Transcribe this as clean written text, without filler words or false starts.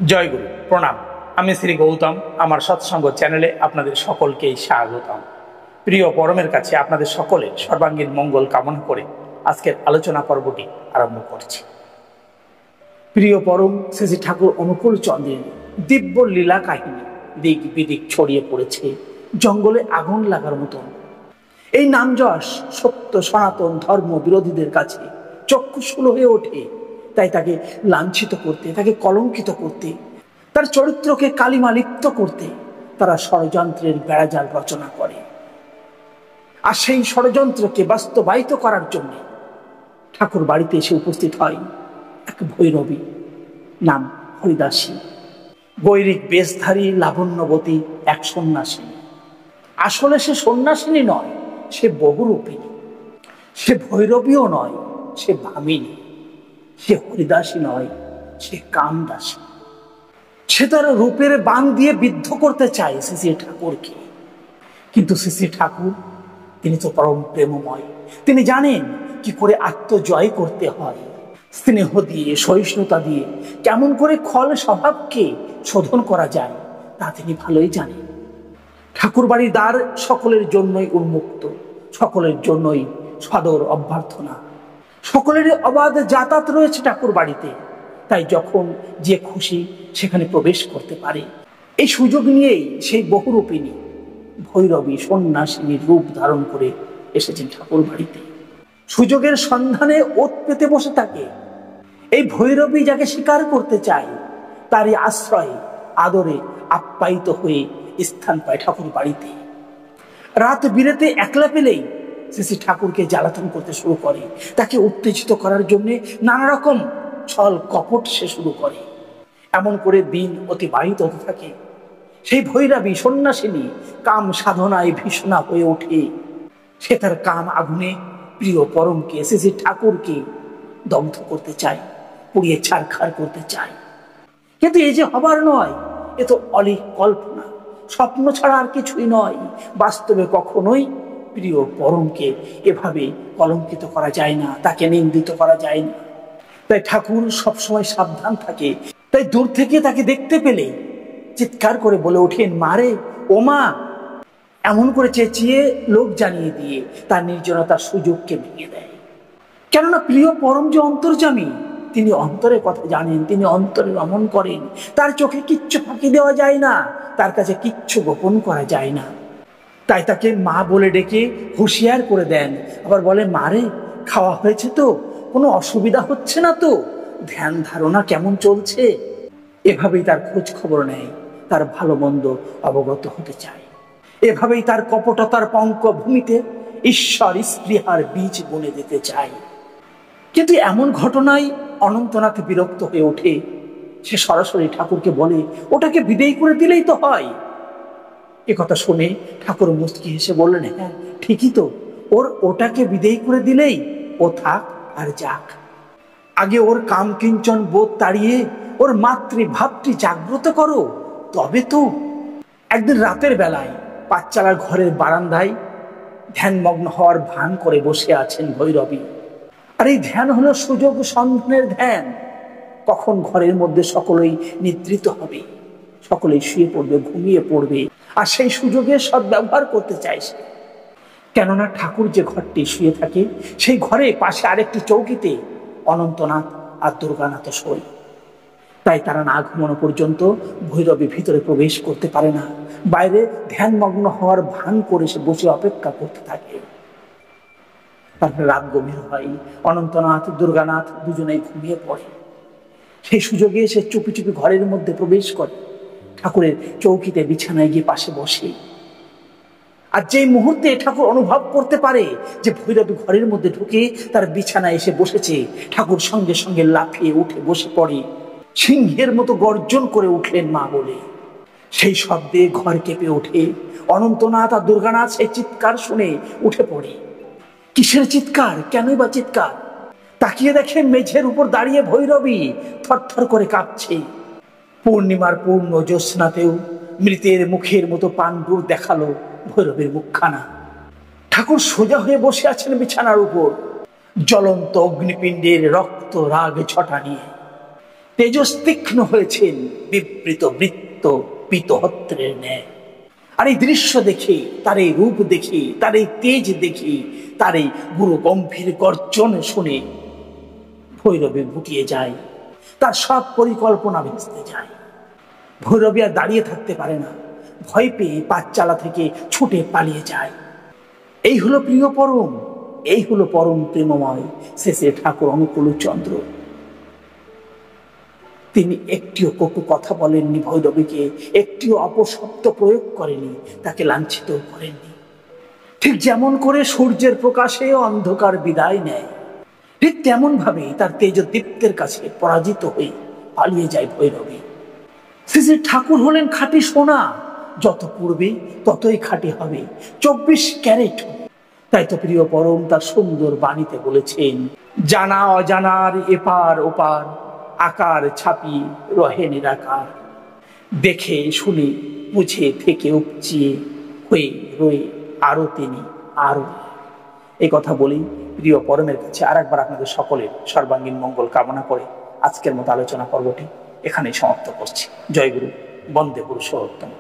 জয়গুরু প্রণাম। আমি শ্রী গৌতম। আমার সৎসঙ্গ চ্যানেলে আপনাদের সকলকেই স্বাগতম। প্রিয় পরমের কাছে আপনাদের সকলের সর্বাঙ্গীন মঙ্গল কামনা করে আজকের আলোচনা পর্বটি আরম্ভ করছি। প্রিয় পরম শ্রী শ্রী ঠাকুর অনুকূল চন্দ্রের দিব্য লীলা কাহিনী দিক বিদিক ছড়িয়ে পড়েছে জঙ্গলে আগুন লাগার মতন। এই নাম যশ সত্য সনাতন ধর্ম বিরোধীদের কাছে চক্ষুশূল হয়ে ওঠে। তাই তাকে লাঞ্ছিত করতে, তাকে কলঙ্কিত করতে, তার চরিত্রকে কালিমা লিপ্ত করতে তারা ষড়যন্ত্রের বেড়াজাল রচনা করে। আর সেই ষড়যন্ত্রকে বাস্তবায়িত করার জন্য ঠাকুর বাড়িতে এসে উপস্থিত হয় এক ভৈরবী, নাম হরিদাসী, গৈরিক বেশধারী লাবণ্যবতী এক সন্ন্যাসিনী। আসলে সে সন্ন্যাসিনী নয়, সে বহুরূপিণী। সে ভৈরবীও নয়, সে ভামিনী। সে হরিদাসী নয়, সে কামদাসী। সে তার রূপের বান দিয়ে বিদ্ধ করতে চায় শ্রী ঠাকুরকে। কিন্তু শ্রী ঠাকুর তিনি তো পরম প্রেমময়। তিনি জানেন কি করে আত্মজয় করতে হয়। স্নেহ দিয়ে, সহিষ্ণুতা দিয়ে কেমন করে খল স্বভাবকে শোধন করা যায় তা তিনি ভালোই জানেন। ঠাকুর বাড়ির দ্বার সকলের জন্যই উন্মুক্ত, সকলের জন্যই সদর অভ্যর্থনা, সকলের অবাধ যাতায়াত রয়েছে ঠাকুর বাড়িতে। তাই যখন যে খুশি সেখানে প্রবেশ করতে পারে। এই সুযোগ নিয়েই সেই বহুরূপিণী ভৈরবী সন্ন্যাসিনীর রূপ ধারণ করে এসেছেন ঠাকুর বাড়িতে। সুযোগের সন্ধানে ওত পেতে বসে থাকে। এই ভৈরবী যাকে স্বীকার করতে চায় তারই আশ্রয়ে আদরে আপ্যায়িত হয়ে স্থান পায় ঠাকুর বাড়িতে। রাত বিরেতে একলা পেলেই শ্রী ঠাকুরকে জ্বালাতন করতে শুরু করে। তাকে উত্তেজিত করার জন্য নানা রকম ছল কপট সে শুরু করে। এমন করে দিন অতিবাহিত হতে থাকে। সেই ভৈরবী সন্ন্যাসিনী কাম সাধনায় ভীষণা হয়ে ওঠে। সে তার কাম আগুনে প্রিয় পরমকে শ্রী ঠাকুরকে দগ্ধ করতে চায়, পুড়িয়ে ছারখার করতে চায়। কিন্তু এই যে হবার নয়, এ তো অলিক কল্পনা, স্বপ্ন ছাড়া আর কিছুই নয়। বাস্তবে কখনোই প্রিয় পরমকে এভাবে কলঙ্কিত করা যায় না, তাকে নিন্দিত করা যায় না। তাই ঠাকুর সবসময় সাবধান থাকে। তাই দূর থেকে তাকে দেখতে পেলে চিৎকার করে বলে ওঠেন, মারে ও মা। এমন করে চেঁচিয়ে লোক জানিয়ে দিয়ে তার নির্জনতার সুযোগকে ভেঙে দেয়। কেননা প্রিয় পরম যে অন্তর্যামী, তিনি অন্তরের কথা জানেন, তিনি অন্তরে রমণ করেন। তার চোখে কিচ্ছু ফাঁকি দেওয়া যায় না, তার কাছে কিচ্ছু গোপন করা যায় না। তাই তাকে মা বলে ডেকে হুঁশিয়ার করে দেন। আবার বলে, মারে খাওয়া হয়েছে তো, কোনো অসুবিধা হচ্ছে না তো, ধ্যান ধারণা কেমন চলছে। এভাবেই তার খোঁজ খবর নেয়, তার ভালো মন্দ অবগত হতে চায়। এভাবেই তার কপটতার পঙ্ক ভূমিতে ঈশ্বর স্পৃহার বীজ বুনে দিতে চায়। কিন্তু এমন ঘটনায় অনন্তনাথ বিরক্ত হয়ে ওঠে। সে সরাসরি ঠাকুরকে বলে, ওটাকে বিদেয় করে দিলেই তো হয়। এ কথা শুনে ঠাকুর মুচকি হেসে বললেন, হ্যাঁ ঠিকই তো, ওটাকে বিদেয় করে দিলেই ও থাক আর যাক। আগে ওর কাম কিঞ্চন বোধ তাড়িয়ে ওর মাতৃভাবটি জাগ্রত করো, তবে তো। একদিন রাতের বেলায় পাঁচচালার ঘরের বারান্দায় ধ্যানমগ্ন হওয়ার ভান করে বসে আছেন ভৈরবী। আর এই ধ্যান হলো সুযোগ সন্ধানের ধ্যান। কখন ঘরের মধ্যে সকলেই নিদ্রিত হবে, সকলেই শুয়ে পড়বে, ঘুমিয়ে পড়বে, আর সেই সুযোগে সদ্ব্যবহার করতে চাইছে। কেননা ঠাকুর যে ঘরটি শুয়ে থাকে সেই ঘরে পাশে আরেকটি চৌকিতে অনন্তনাথ আর দুর্গানাথ শোয়। তাই তারা না ঘুমানো পর্যন্ত ভৈরবী ভিতরে প্রবেশ করতে পারে না। বাইরে ধ্যানমগ্ন হওয়ার ভান করে সে বসে অপেক্ষা করতে থাকে। তারপরে রাত গভীর হয়, অনন্তনাথ দুর্গানাথ দুজনেই ঘুমিয়ে পড়ে। সেই সুযোগে সে চুপি চুপি ঘরের মধ্যে প্রবেশ করে, ঠাকুরের চৌকিতে বিছানায় গিয়ে পাশে বসে। আর যেই মুহূর্তে ঠাকুর অনুভব করতে পারে যে ভৈরবী ঘরের মধ্যে ঢুকে তার বিছানায় এসে বসেছে, ঠাকুর সঙ্গে সঙ্গে লাফিয়ে উঠে বসে পড়ে। সিংহের মতো গর্জন করে উঠলেন, মা বলে। সেই শব্দে ঘর কেঁপে ওঠে। অনন্তনাথ আর দুর্গানাথ সেই চিৎকার শুনে উঠে পড়ে। কিসের চিৎকার, কেনই বা চিৎকার? তাকিয়ে দেখে মেঝের উপর দাঁড়িয়ে ভৈরবী থরথর করে কাঁপছে। পূর্ণিমার পূর্ণ জ্যোৎস্নাতেও মৃতের মুখের মতো পাণ্ডুর দেখালো ভৈরবীর মুখখানা। ঠাকুর সোজা হয়ে বসে আছেন বিছানার উপর, জ্বলন্ত অগ্নিপিণ্ডের রক্ত রাগ ছটা নিয়ে। তেজস্তীক্ষ্ণ হয়েছেন বিবৃত বৃত্ত পিতহত্রের ন্যায়। আর এই দৃশ্য দেখে, তার এই রূপ দেখে, তার এই তেজ দেখে, তার এই গুরু গম্ভীর গর্জন শুনে ভৈরবী গুটিয়ে যায়, তার সব পরিকল্পনা ভেস্তে যায়। ভৈরবী আর দাঁড়িয়ে থাকতে পারে না, ভয় পেয়ে পাঠশালা থেকে ছুটে পালিয়ে যায়। এই হলো প্রিয় পরম, এই হলো পরম প্রেমময় শেষে ঠাকুর অনুকূলচন্দ্র। তিনি একটিও কটু কথা বলেননি ভৈরবীকে, একটিও অপশব্দ প্রয়োগ করেনি, তাকে লাঞ্ছিত করেননি। ঠিক যেমন করে সূর্যের প্রকাশে অন্ধকার বিদায় নেয়, ঠিক তেমন ভাবে তার তেজদীপ্তের কাছে পরাজিত হয়ে পালিয়ে যায় ভৈরবী। শ্রী ঠাকুর হলেন খাঁটি সোনা, যত পূর্বে ততই খাঁটি হবে, 24 ক্যারেট। তাই তো প্রিয় পরম তার সুন্দর বাণীতে বলেছেন, জানা অজানার এপার ওপার আকার ছাপিয়ে রহে নিরাকার, দেখে শুনে বুঝে থেকে উপচিয়ে হয়ে রয়ে আরো তিনি আরো। এই কথা বলি প্রিয় পরমের কাছে আর একবার আপনাদের সকলের সর্বাঙ্গীন মঙ্গল কামনা করে আজকের মতো আলোচনা পর্বটি এখানেই সমাপ্ত করছি। জয় গুরু, বন্দে পুরুষোত্তম।